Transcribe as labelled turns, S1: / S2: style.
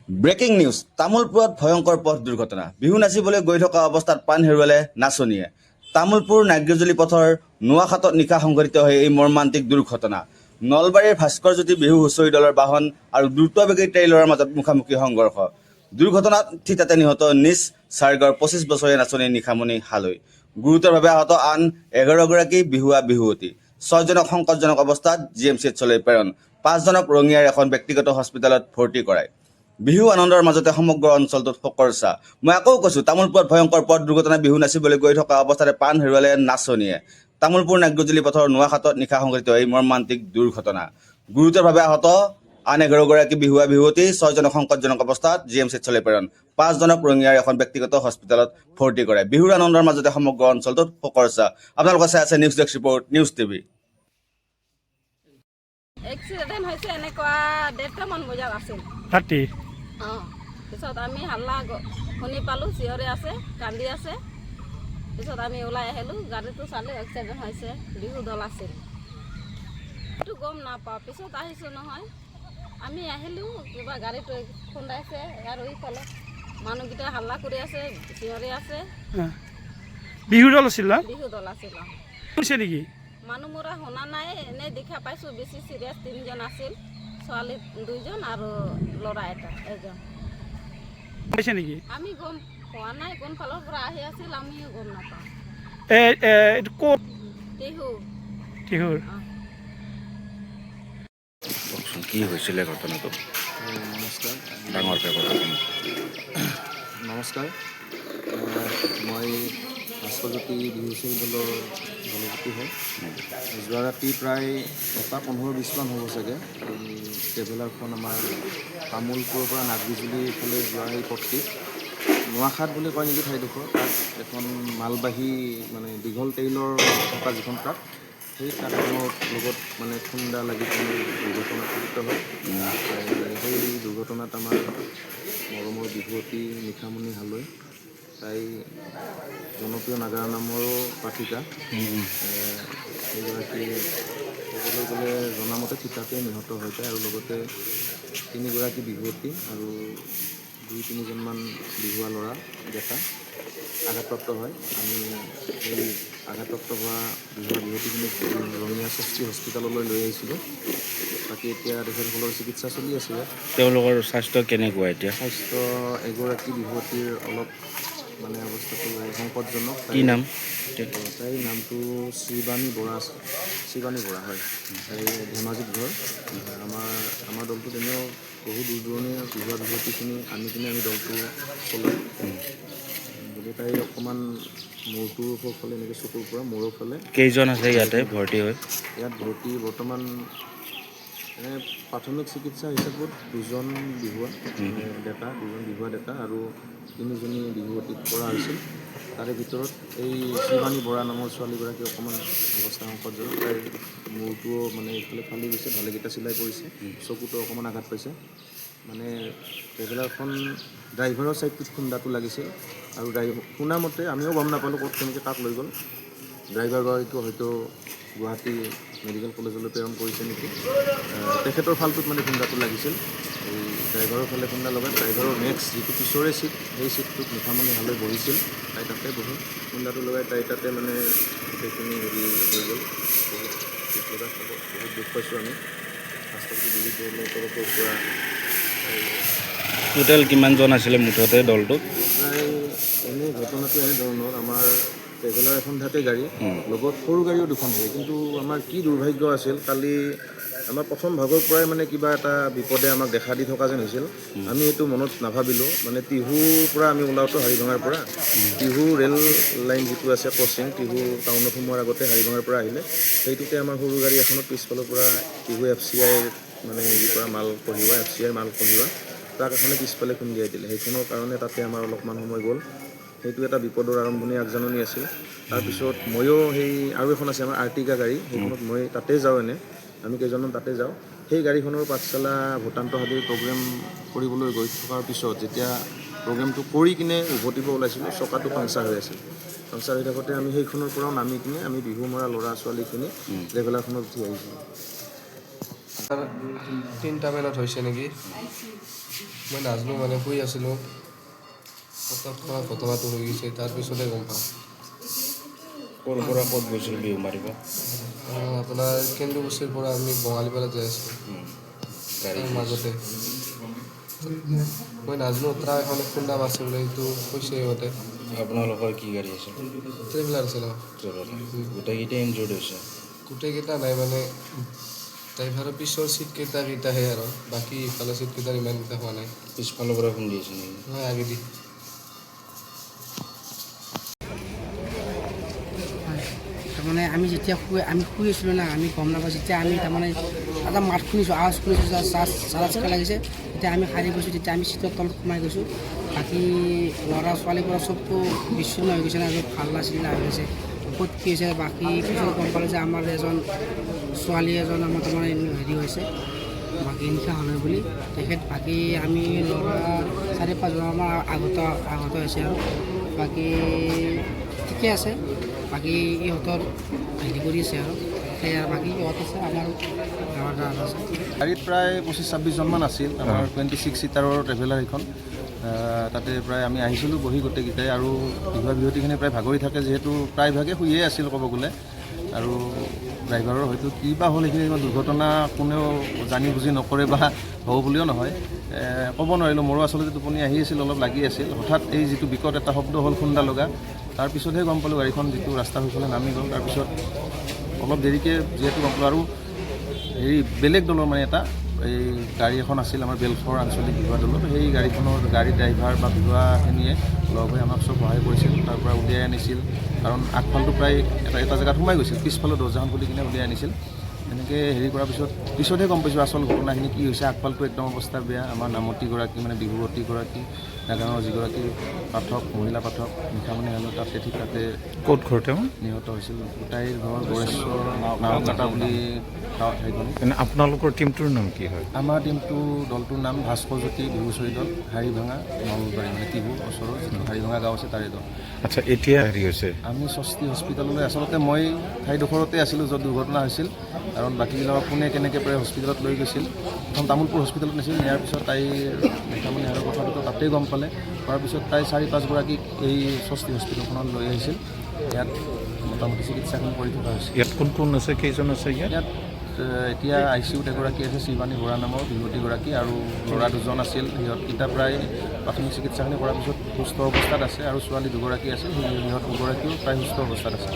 S1: breaking news তামোলপুৰত ভয়ংকৰ পথ দুৰ্ঘটনা বিহু নাচিবলৈ গৈ থকা অৱস্থাত প্ৰাণ হেৰুৱালে নাচনীয়ে তামোলপুৰ নাগ্যজুলি পথৰ নোৱাখাটত নিশা সংঘটিত হয় এই মৰ্মান্তিক দুৰ্ঘটনা নলবাৰীৰ ভাস্কৰজ্যোতি বিহু হুঁচৰি দলৰ বাহন আৰু দ্ৰুতবেগী ট্ৰেইলাৰৰ মাজত মুখামুখি সংঘৰ্ষ দুৰ্ঘটনাত থিতাতে নিহত নিজ চাৰগাঁৱৰ ২৫ বছৰীয়া নাচনী নিশামণি হালৈ গুৰুতৰভাৱে আহত আন ১১গৰাকী বিহুৱা বিহুৱতী ৬জনক সংকটজনক অৱস্থাত GMCHলৈ প্ৰেৰণ ৫জনক ৰঙিয়াৰ এখন ব্যক্তিগত হস্পিটেলত ভৰ্তি কৰায় বিহু আনন্দৰ মাজতে সমগ্ৰ অঞ্চলটোত শোকৰ ছাঁ মই আকৌ কৈছোঁ তামোলপুৰত ভয়ংকৰ পথ দুৰ্ঘটনা বিহু নাচিবলৈ গৈ থকা অৱস্থাতে প্ৰাণ হেৰুৱালে নাচনীয়ে তামোলপুৰ নাগ্যজুলি পথৰ নোৱাখাটত নিশা সংঘটিত এই মৰ্মান্তিক দুৰ্ঘটনা গুৰুতৰভাৱে আহত আন ১১গৰাকী বিহুৱা বিহুৱতী ৬জনক সংকটজনক অৱস্থাত GMCHলৈ প্ৰেৰণ ৫জনক ৰঙিয়াৰ এখন ব্যক্তিগত হস্পিটেলত ভৰ্তি কৰায় বিহুৰ আনন্দৰ মাজতে সমগ্ৰ অঞ্চলটোত শোকৰ ছাঁ আপোনালোকে চাই আছে news desk report news TV
S2: accident হৈছে এনেকুৱা ১:৩০মান বজাত আছিল
S3: ৰাতি
S2: পিছত আমি হাল্লা শুনি পালোঁ চিঞৰি আছে কান্দি আছে পিছত আমি ওলাই আহিলোঁ গাড়ীটো চালোঁ এক্সিডেণ্ট হৈছে বিহু দল আছিল এইটো গম নাপাওঁ পিছত আহিছোঁ নহয় আমি আহিলোঁ কিবা গাড়ীটো খুন্দাইছে আৰু ইফালে মানুহকেইটা হাল্লা কৰি আছে চিঞৰি আছে
S3: বিহু দল আছিল না
S2: বিহু দল আছিল
S3: হৈছে নেকি
S2: মানুহ মৰা শুনা নাই এনেই দেখা পাইছোঁ বেছি চিৰিয়াছ ৩জন আছিল ছোৱালী ২জন আৰু ল'ৰা এজন
S3: হৈছে নেকি
S2: আমি গম পোৱা নাই কোন ফালৰ পৰা আহি আছিল আমিও গম নাপাওঁ
S3: এইটো ক'ত
S2: টিহু
S3: টিহুৰ
S1: কওকচোন কি হৈছিলে ঘটনাটো
S4: নমস্কাৰ
S1: ডাঙৰকৈ কওকচোন
S4: নমস্কাৰ মই ভাস্কৰজ্যোতি বিহু হুঁচৰি দলৰ দলপতি হয় যোৱা ৰাতি প্ৰায় ১:১৫-২০মান হ'ব চাগে এই ট্ৰেভেলাৰখন আমাৰ তামোলপুৰৰ পৰা নাগ্যজুলিৰ ফালে যোৱা এই পথটিত নোৱাখাট বুলি কয় নেকি ঠাইডোখৰ তাত এখন মালবাহী মানে দীঘল টেইলৰ থকা যিখন ট্ৰাক সেই ট্ৰাকখনৰ লগত মানে খুন্দা লাগি পিনে দুৰ্ঘটনাত পতিত হয় সেই দুৰ্ঘটনাত আমাৰ মৰমৰ বিহুৱতী নিশামণি হালৈ তাই জনপ্ৰিয় নাগাৰা নামৰো পাঠিকা সেইগৰাকী ক'বলৈ গ'লে জনামতে থিতাতে নিহত হৈ যায় আৰু লগতে ৩গৰাকী বিহুৱতী আৰু ২-৩জনমান বিহুৱা ল'ৰা ডেকা আঘাতপ্ৰাপ্ত হয় আমি সেই আঘাতপ্ৰাপ্ত হোৱা বিহুৱা বিহুৱতীখিনিক ৰঙিয়া ষষ্ঠী হস্পিটেললৈ লৈ আহিছিলোঁ বাকী এতিয়া তেখেতসকলৰ চিকিৎসা চলি আছে
S1: তেওঁলোকৰ স্বাস্থ্য কেনেকুৱা এতিয়া
S4: স্বাস্থ্য এগৰাকী বিহুৱতীৰ অলপ মানে অৱস্থাটো সংকটজনক
S1: কি নাম
S4: তাইৰ নামটো শ্ৰীবাণী বৰা হয় তাই ধেমাজিত ঘৰ আমাৰ দলটোত এনেও বহু দূৰ দূৰণিৰ বিহুৱা বিহুৱতীখিনি আনি কিনে আমি দলটো চলাওঁ গতিকে তাই অকণমান মূৰটোৰ ফালে এনেকৈ চকুৰ পৰা মূৰৰ ফালে
S1: কেইজন আছে ইয়াতে ভৰ্তি হৈ
S4: ইয়াত ভৰ্তি বৰ্তমান এনে প্ৰাথমিক চিকিৎসা হিচাপত ২জন বিহুৱা ডেকা ২জন বিহুৱা ডেকা আৰু ৩জনী বিহুৱতীক কৰা হৈছিল তাৰে ভিতৰত এই শ্ৰীবাণী বৰা নামৰ ছোৱালীগৰাকী অকণমান অৱস্থা সংকটজনক তাইৰ মূৰটোও মানে এইফালে ফালি গৈছে ভালেকেইটা চিলাই পৰিছে চকুটো অকণমান আঘাত পাইছে মানে ট্ৰেভেলাৰখন ড্ৰাইভাৰৰ ছাইডটোত খুন্দাটো লাগিছিল আৰু শুনামতে আমিও গম নাপালোঁ ক'ত কেনেকৈ কাক লৈ গ'ল ড্ৰাইভাৰগৰাকীও হয়তো গুৱাহাটী মেডিকেল কলেজলৈ প্ৰেৰণ কৰিছে নেকি তেখেতৰ ফালটোত মানে খুন্দাটো লাগিছিল এই ড্ৰাইভাৰৰ ফালে খুন্দা লগাই ড্ৰাইভাৰৰ নেক্সট যিটো পিছৰে ছিট সেই ছিটটোত নিশামণি হালৈ বহিছিল তাই তাতে বহি খুন্দাটো লগাই তাই তাতে মানে গোটেইখিনি হেৰি হৈ গ'ল বহুত দুখ লগা খবৰ বহুত দুখ পাইছোঁ আমি ৰাস্তাটো বিহু দলৰ তৰফৰ পৰা
S1: টোটেল কিমানজন আছিলে মুঠতে দলটোত
S4: প্ৰায় এনেই ঘটনাটো এনেধৰণৰ আমাৰ ট্ৰেভেলাৰ এখন থাকে গাড়ী লগত সৰু গাড়ীও দুখন থাকে কিন্তু আমাৰ কি দুৰ্ভাগ্য আছিল কালি আমাৰ প্ৰথম ভাগৰ পৰাই মানে কিবা এটা বিপদে আমাক দেখা দি থকা যেন হৈছিল আমি এইটো মনত নাভাবিলোঁ মানে টিহুৰ পৰা আমি ওলাওঁতো হাৰিভাঙাৰ পৰা টিহু ৰেল লাইন যিটো আছে ক্ৰচিং টিহু টাউনত সোমোৱাৰ আগতে হাৰিভাঙাৰ পৰা আহিলে সেইটোতে আমাৰ সৰু গাড়ী এখনত পিছফালৰ পৰা টিহু FCIৰ মানে হেৰি পৰা মাল কঢ়িওৱা FCIৰ মাল কঢ়িওৱা ট্ৰাক এখনে পিছফালে খুন্দিয়াই দিলে সেইখনৰ কাৰণে তাতে আমাৰ অলপমান সময় গ'ল সেইটো এটা বিপদৰ আৰম্ভণি আগজাননী আছিল তাৰপিছত ময়ো সেই আৰু এখন আছে আমাৰ আৰ্টিকা গাড়ী সেইখনত মই তাতে যাওঁ আমি কেইজনমান তাতে যাওঁ সেই গাড়ীখনৰ পাঠশালা ভূটান্ত হাবিৰ প্ৰগ্ৰেম কৰিবলৈ গৈ থকাৰ পিছত যেতিয়া প্ৰগ্ৰেমটো কৰি কিনে উভতিব ওলাইছিলোঁ চকাটো পাংচাৰ হৈ আছিল পাংচাৰ হৈ থাকোঁতে আমি সেইখনৰ পৰাও নামি কিনে আমি বিহু মৰা ল'ৰা ছোৱালীখিনি ট্ৰেভেলাৰখনত উঠি আহিছিলোঁ
S5: 3টা মানত হৈছে নেকি মই নাজানো মানে শুই আছিলোঁ হঠাৎ খোৱা ঘটনাটো হৈ গৈছে তাৰপিছতে গম পাওঁ
S6: ক'ৰ পৰা ক'ত গৈছিল বিহু মাৰিব
S5: আপোনাৰ কেন্দুবস্তিৰ পৰা আমি বঙালীপাৰা যাই আছিলোঁ
S6: গাড়ী
S5: তাৰ মাজতে মই নাজানো ট্ৰাক এখন খুন্দা মাৰিছে বোলে সেইটো কৈছে সিহঁতে
S6: আপোনালোকৰ কি গাড়ী আছিল
S5: ট্ৰেভেলাৰ আছিলে
S6: গোটেইকেইটাই ইনজৰ্ড হৈছে
S5: গোটেইকেইটা নাই মানে ড্ৰাইভাৰৰ পিছৰ চিটকেইটাহে আৰু বাকী ইফালে চিটকেইটাৰ ইমানকেইটা হোৱা নাই
S6: পিছফালৰ পৰা খুন্দি আছে নেকি
S5: মই আগেদি
S7: তাৰমানে আমি যেতিয়া শুই আছিলোঁ না আমি গম নাপাওঁ যেতিয়া আমি তাৰমানে এটা মাত শুনিছোঁ আৱাজ শুনিছোঁ চাৰা লাগিছে তেতিয়া আমি সাৰি গৈছোঁ তেতিয়া আমি চিটৰ তলত সোমাই গৈছোঁ বাকী ল'ৰা ছোৱালীবোৰৰ চবটো বিচ্ছিন্ন হৈ গৈছে না য'ত ভাল নাছিল হৈ গৈছে ক'ত কি হৈছে বাকী পিছত গম পালোঁ যে আমাৰ এজন ছোৱালী এজন আমাৰ তাৰমানে হেৰি হৈছে বাকী নিশা হ'লে বুলি তেখেত বাকী আমি ল'ৰা 4-5জন আমাৰ আগত হৈছে আৰু বাকী ঠিকে আছে বাকী ইহঁতৰ হেৰি কৰি আছে আৰু সেয়া বাকী ইহঁত আছে আমাৰ গাঁৱৰ গাঁৱত আছে
S4: গাড়ীত প্ৰায় 25-26জনমান আছিল আমাৰ 26 ছিটাৰৰ ট্ৰেভেলাৰ এইখন তাতে প্ৰায় আমি আহিছিলোঁ বহি গোটেইকেইটাই আৰু বিহুৱতীখিনি প্ৰায় ভাগৰি থাকে যিহেতু প্ৰায়ভাগে শুয়ে আছিল ক'ব গ'লে আৰু ড্ৰাইভাৰৰ হয়তো কি বা হ'ল এইখিনি দুৰ্ঘটনা কোনেও জানি বুজি নকৰে বা হ'ব বুলিও নহয় ক'ব নোৱাৰিলোঁ মোৰো আচলতে টোপনি আহি আছিল অলপ লাগি আছিল হঠাৎ এই যিটো বিকট এটা শব্দ হ'ল খুন্দা লগা তাৰপিছতহে গম পালোঁ গাড়ীখন যিটো ৰাস্তাৰ সেইফালে নামি গ'ল তাৰপিছত অলপ দেৰিকৈ যিহেতু গম পালোঁ আৰু হেৰি বেলেগ দলৰ মানে এটা এই গাড়ী এখন আছিল আমাৰ বেলখৰ আঞ্চলিক বিভাগ দলত সেই গাড়ীখনৰ গাড়ী ড্ৰাইভাৰ বা বিভাখিনিয়ে লগ হৈ আমাক চব সহায় কৰিছিল তাৰ পৰা উলিয়াই আনিছিল কাৰণ আগফালটো প্ৰায় এটা জেগাত সোমাই গৈছিল পিছফালৰ দৰ্জাখন খুলি কিনে উলিয়াই আনিছিল এনেকৈ হেৰি কৰাৰ পিছতহে গম পাইছোঁ আচল ঘটনাখিনি কি হৈছে আগফালটো একদম অৱস্থা বেয়া আমাৰ নামতীগৰাকী মানে বিহুৱতীগৰাকী নাগাঙৰ যিগৰাকী পাঠক মহিলা পাঠক নিশামণি হালো তাতে ঠিক তাতে
S8: ক'ত ঘৰ তেওঁ
S4: নিহত হৈছিল তাইৰ ঘৰ গড়েশ্বৰ নাওকাটা বুলি ঠাইখন
S8: এনে আপোনালোকৰ টীমটোৰ নাম কি হয়
S4: আমাৰ দলটোৰ নাম ভাস্কৰজ্যোতি বিহুচৰী দল হাৰিভাঙা নলবাৰী মানে টিহু ওচৰৰ যিটো হাৰিভাঙা গাঁও আছে তাৰে দল
S8: আচ্ছা এতিয়া হেৰি হৈছে
S4: আমি ষষ্ঠী হস্পিটেললৈ আচলতে মই ঠাইডোখৰতে আছিলোঁ য'ত দুৰ্ঘটনা হৈছিল কাৰণ বাকীবিলাকক কোনে কেনেকৈ প্ৰায় হস্পিটেলত লৈ গৈছিল প্ৰথম তামোলপুৰ হস্পিটেলত নিছিল নিয়াৰ পিছত তাইৰ নিশামণি হালৰ কথাটো তাতেই গম পালে কৰাৰ পিছত তাই 4-5গৰাকীক এই ষষ্ঠী হস্পিটেলখনত লৈ আহিছিল ইয়াত মোটামুটি চিকিৎসাখিনি কৰি থকা হৈছে
S8: ইয়াত কোন কোন আছে কেইজন আছে ইয়াত
S4: ইয়াত এতিয়া ICUত এগৰাকী আছে শিৱানী বৰা নামৰ বিহুৱতীগৰাকী আৰু ল'ৰা 2জন আছিল সিহঁতকেইটা প্ৰায় প্ৰাথমিক চিকিৎসাখিনি কৰাৰ পিছত সুস্থ অৱস্থাত আছে আৰু ছোৱালী 2গৰাকী আছিল সিহঁত 2গৰাকীও প্ৰায় সুস্থ অৱস্থাত আছে